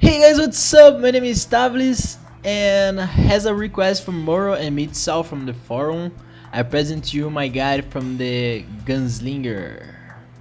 Hey guys, what's up? My name is Tablis, and as a request from Moro and Mitsal from the forum, I present you my guide from the Gunslinger.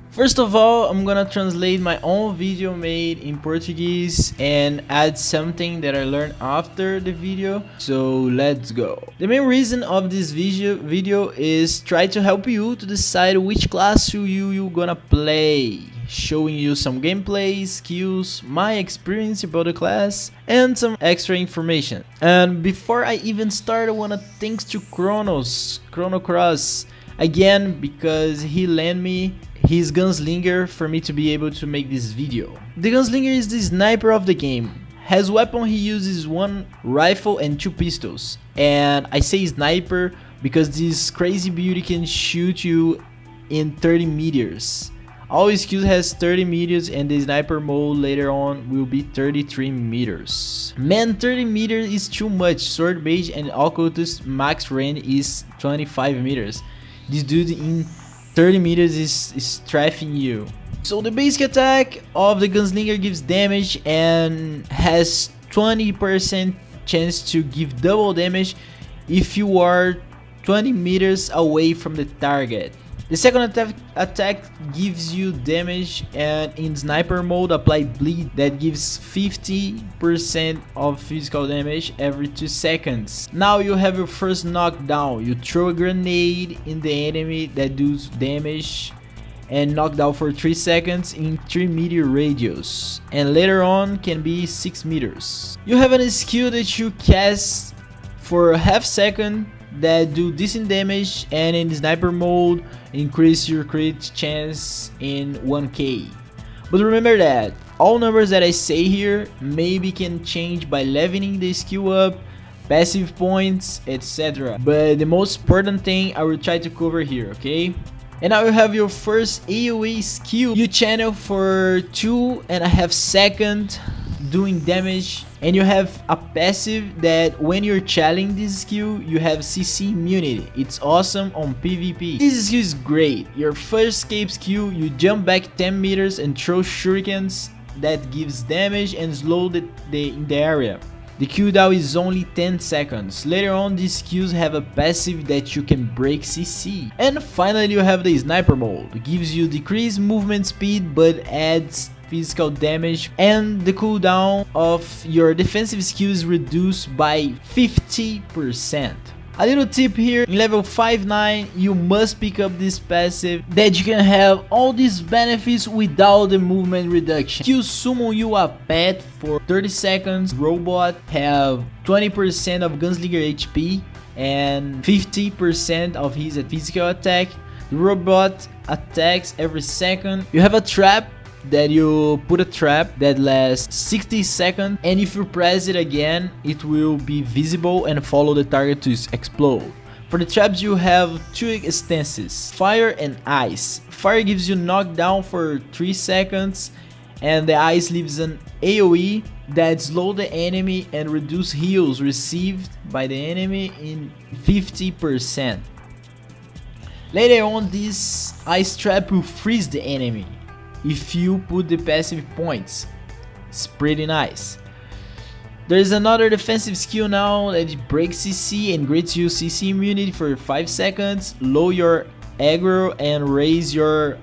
First of all, I'm gonna translate my own video made in Portuguese and add something that I learned after the video, so let's go. The main reason of this video is try to help you to decide which class you gonna play, showing you some gameplay, skills, my experience about the class, and some extra information. And before I even start, I wanna thanks to Chrono Cross again, because he lent me his Gunslinger for me to be able to make this video. The Gunslinger is the sniper of the game. As weapon he uses one rifle and two pistols, and I say sniper because this crazy beauty can shoot you in 30 meters. All his skills has 30 meters, and the sniper mode later on will be 33 meters. Man, 30 meters is too much. Sword mage and occultist max range is 25 meters. This dude in 30 meters is strafing you. So the basic attack of the Gunslinger gives damage and has 20% chance to give double damage if you are 20 meters away from the target. The second attack gives you damage, and in sniper mode apply bleed that gives 50% of physical damage every 2 seconds. Now you have your first knockdown. You throw a grenade in the enemy that does damage and knockdown for 3 seconds in 3 meter radius, and later on can be 6 meters. You have a skill that you cast for a half second that do decent damage, and in sniper mode increase your crit chance in 1k. But remember that all numbers that I say here maybe can change by leveling the skill up, passive points, etc. But the most important thing I will try to cover here, okay? And now you have your first AoE skill. You channel for 2.5 seconds doing damage, and you have a passive that when you're channeling this skill you have CC immunity. It's awesome on PvP. This skill is great. Your first escape skill, you jump back 10 meters and throw shurikens that gives damage and slow in the area. The cooldown is only 10 seconds. Later on, these skills have a passive that you can break CC. And finally you have the sniper mode. It gives you decreased movement speed but adds physical damage, and the cooldown of your defensive skills reduced by 50%. A little tip here, in level 5-9 you must pick up this passive that you can have all these benefits without the movement reduction. You summon you a pet for 30 seconds, robot have 20% of Gunslinger HP and 50% of his physical attack. The robot attacks every second. You have a trap that you put a trap that lasts 60 seconds, and if you press it again it will be visible and follow the target to explode. For the traps you have 2 instances, fire and ice. Fire gives you knockdown for 3 seconds, and the ice leaves an AoE that slows the enemy and reduce heals received by the enemy in 50%. Later on, this ice trap will freeze the enemy if you put the passive points. It's pretty nice. There is another defensive skill now that breaks CC and grants you CC immunity for 5 seconds, lower your aggro and raise your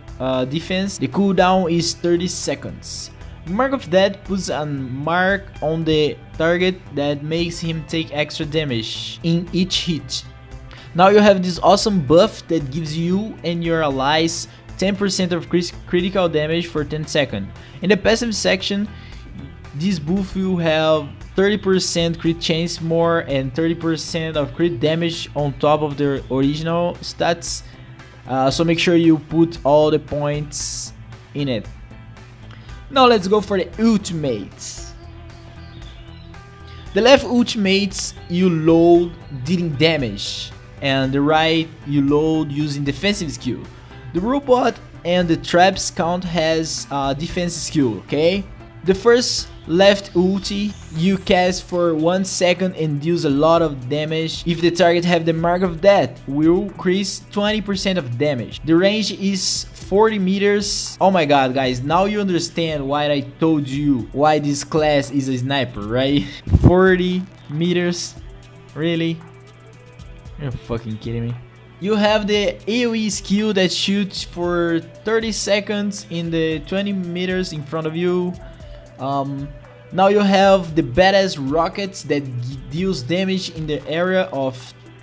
defense. The cooldown is 30 seconds. Mark of Death puts a mark on the target that makes him take extra damage in each hit. Now you have this awesome buff that gives you and your allies 10% of critical damage for 10 seconds. In the passive section, this buff will have 30% crit chance more and 30% of crit damage on top of the original stats. So make sure you put all the points in it. Now let's go for the ultimates. The left ultimates you load dealing damage, and the right you load using defensive skill. The robot and the traps count has defense skill, okay? The first left ulti you cast for 1 second and deals a lot of damage. If the target have the mark of death, will increase 20% of damage. The range is 40 meters. Oh my god, guys, now you understand why I told you why this class is a sniper, right? 40 meters, really? You're fucking kidding me. You have the AoE skill that shoots for 30 seconds in the 20 meters in front of you. Now you have the badass rockets that deals damage in the area of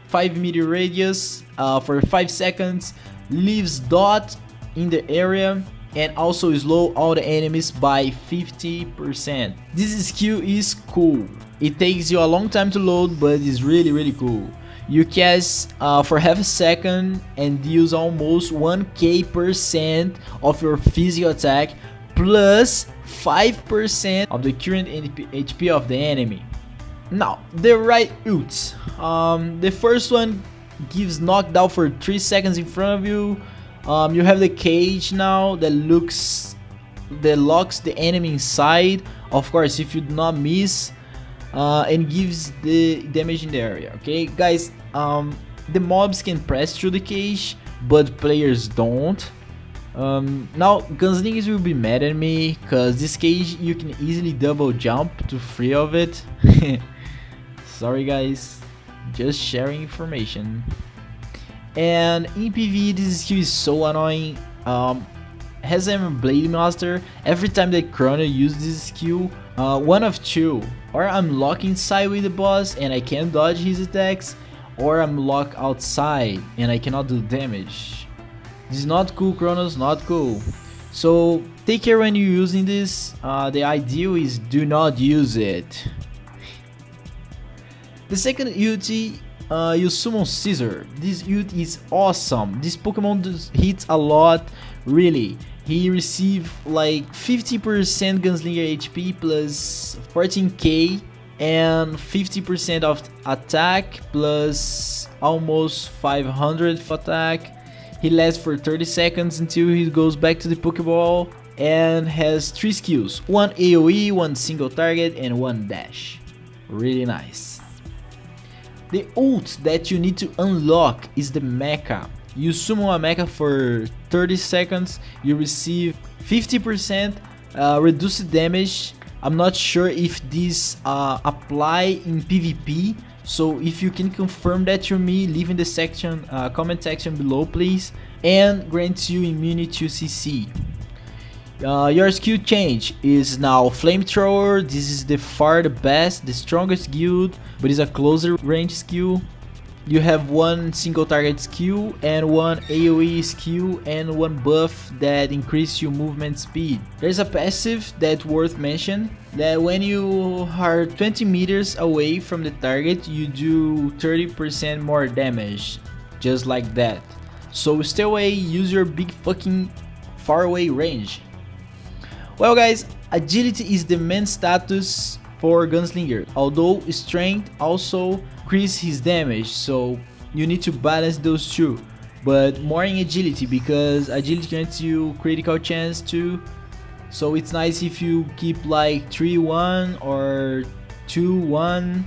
5 meter radius for 5 seconds, leaves dot in the area, and also slow all the enemies by 50%. This skill is cool. It takes you a long time to load, but it's really cool. You cast for half a second and deals almost 1k% of your physical attack plus 5% of the current HP of the enemy. Now, the right ults. The first one gives knockdown for 3 seconds in front of you. You have the cage now that locks the enemy inside. Of course, if you do not miss, and gives the damage in the area. Okay, guys. The mobs can press through the cage, but players don't. Now gunslingers will be mad at me because this cage you can easily double jump to free of it. Sorry guys, just sharing information. And in PvE this skill is so annoying. As I'm a blade master, every time that Chrono uses this skill, one of two: or I'm locked inside with the boss and I can't dodge his attacks, or I'm locked outside and I cannot do damage. This is not cool, Chronos, not cool. So take care when you're using this. The ideal is do not use it. The second ult, you summon Caesar. This ult is awesome. This Pokemon hits a lot, really. He received like 50% Gunslinger HP plus 14k and 50% of attack plus almost 500 attack. He lasts for 30 seconds until he goes back to the Pokeball and has 3 skills: 1 AoE, 1 single target, and 1 dash. Really nice. The ult that you need to unlock is the mecha. You summon a mecha for 30 seconds, you receive 50% reduced damage. I'm not sure if this apply in PvP, so if you can confirm that to me, leave in the section comment section below please. And grants you immunity to CC. Your skill change is now Flamethrower. This is the best, the strongest guild, but it's a closer range skill. You have 1 single target skill and 1 AoE skill and 1 buff that increases your movement speed. There's a passive that's worth mentioning, that when you are 20 meters away from the target you do 30% more damage, just like that. So stay away, use your big fucking far away range. Well guys, agility is the main status for Gunslinger, although strength also increase his damage, so you need to balance those two, but more in agility because agility grants you critical chance too. So it's nice if you keep like 3-1 or 2-1.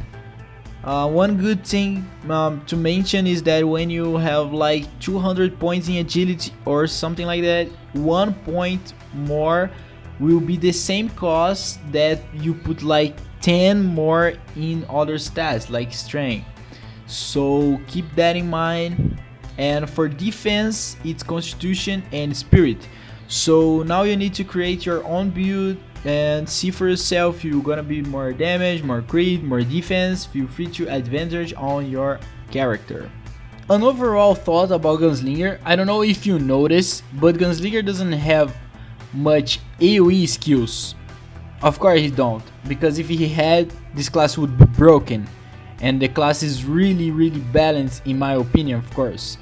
One good thing to mention is that when you have like 200 points in agility or something like that, 1 point more will be the same cost that you put like 10 more in other stats like strength. So keep that in mind. And for defense, it's constitution and spirit. So now you need to create your own build and see for yourself. You're gonna be more damage, more crit, more defense. Feel free to advantage on your character. An overall thought about Gunslinger, I don't know if you noticed, but Gunslinger doesn't have much AoE skills. Of course he don't, because if he had, this class would be broken, and the class is really balanced in my opinion. Of course,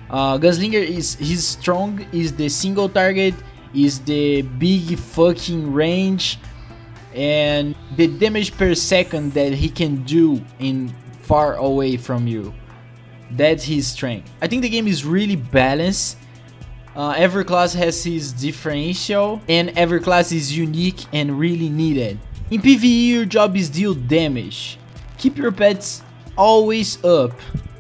Gunslinger is his strong is the single target, is the big fucking range, and the damage per second that he can do in far away from you. That's his strength. I think the game is really balanced. Every class has his differential and every class is unique and really needed. In PvE your job is deal damage. Keep your pets always up,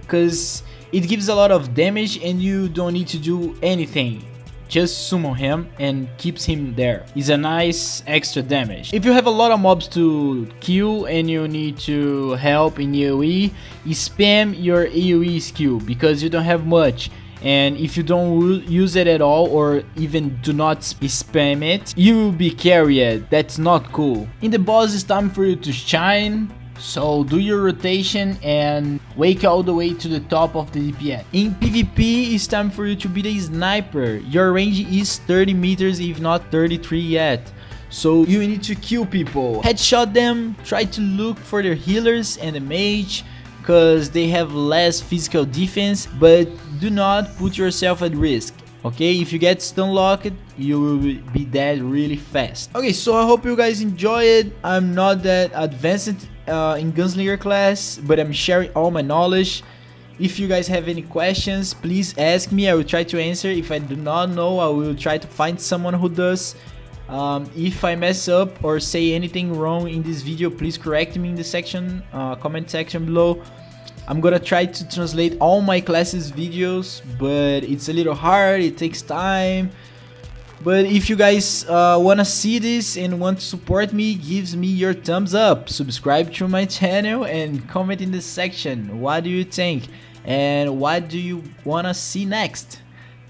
cause it gives a lot of damage and you don't need to do anything just summon him and keeps him there. It's a nice extra damage. If you have a lot of mobs to kill and you need to help in AoE, spam your AoE skill because you don't have much. And if you don't use it at all or even do not spam it, you will be carried. That's not cool. In the boss, it's time for you to shine. So do your rotation and wake all the way to the top of the DPS. In PvP, it's time for you to be the sniper. Your range is 30 meters, if not 33 yet. So you need to kill people, headshot them, try to look for their healers and the mage, because they have less physical defense, but do not put yourself at risk. Okay, if you get stun locked, you will be dead really fast. Okay, so I hope you guys enjoy it. I'm not that advanced in Gunslinger class, but I'm sharing all my knowledge. If you guys have any questions, please ask me. I will try to answer. If I do not know, I will try to find someone who does. If I mess up or say anything wrong in this video, please correct me in the section, comment section below. I'm gonna try to translate all my classes videos, but it's a little hard, it takes time. But if you guys wanna see this and want to support me, give me your thumbs up, subscribe to my channel and comment in the section what do you think and what do you wanna see next.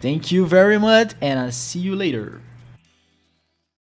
Thank you very much and I'll see you later.